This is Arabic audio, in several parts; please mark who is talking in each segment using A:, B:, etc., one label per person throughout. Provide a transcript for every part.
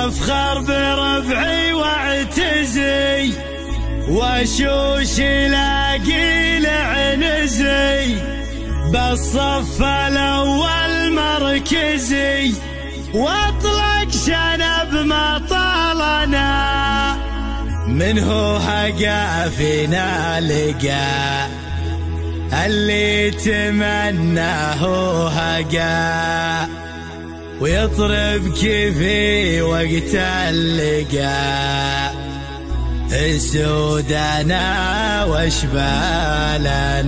A: وافخر بربعي واعتزي واشوش لاقي لعنزي بالصف الاول مركزي واطلق شنب مطالنا منه هقا فينا لقى اللي تمناه هقا ويطرب كيفي وقت اللقا السودانا واشبالنا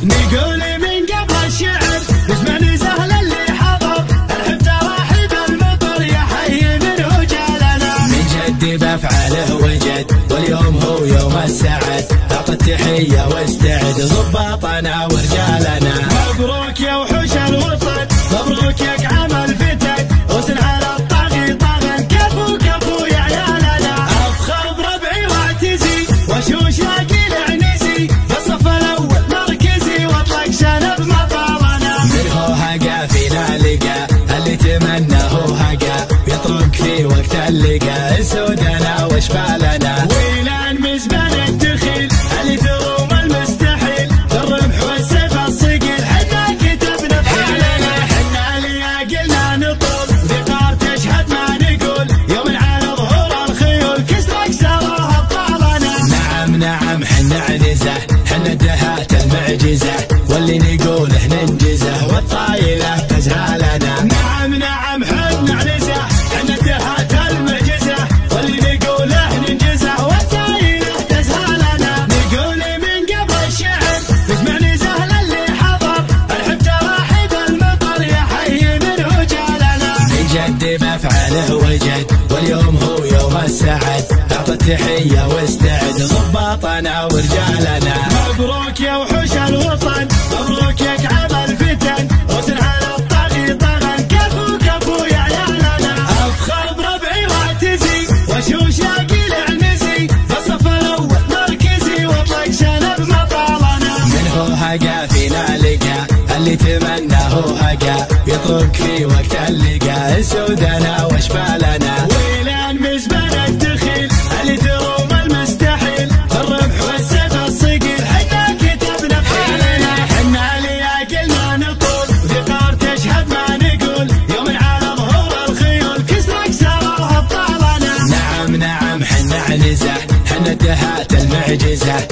A: نقول من قبل الشعر باسم سهل اللي حضر الحب تراحب المطر يا حي منه جالنا من جدي بفعله وجد واليوم هو يوم السعد اعطى التحيه واستعد ضباطنا ورجالنا مبروك يا وحوش الوطن مبروك يا كعام الفتن غسل على الطاغي طاغن كفو كفو يا عيالنا افخر بربعي واعتزي واشوش لاقي لعنزي بالصف الاول مركزي واطلق شنب مطالنا منه هقا فينا لقى اللي تمناه هقا يطرق في وقت اللقا السودانا واشبالنا ويلان مزبان الدخيل اللي تروم المستحيل الربح والسيف الصقيل حنا كتبنا بحالنا حنا لياقلنا نطول ذكار تشهد ما نقول يوم على ظهور الخيول كسر اكسرها بطالنا نعم نعم حنا عنزه حنا الدهات المعجزه واللي نقوله ننجزه والطايله تزهالنا نعم نعم حنا عنزه حنا الدهات المعجزه واللي نقوله ننجزه والطايله تزهالنا نقول من قبل الشعر باسم سهل اللي حضر الحب تراحب المطر يا حي منه جالنا من جدي بفعله وجد واليوم هو يوم السعد اعطى التحيه واستعد ضباطنا ورجالنا مبروك يا وحوش الوطن مبروك يا كعام الفتن غسل على الطاغي طغن كفو كفو يا عيالنا افخر بربعي واعتزي واشوش لاقي لعنزي بالصف الاول مركزي واطلق شنب مطالنا منه هقا فينا لقى اللي تمناه هقا يطرق في وقت اللقا السودانا واشبالنا ويلان مزبان الدخيل اللي تروم المستحيل الربح والسيف الصقيل حنا كتبنا بحالنا حنا لياقلنا نطول ذكار تشهد ما نقول يوم على ظهور الخيول كسر اكسرها بطالنا نعم نعم حنا عنزه حنا الدهات المعجزه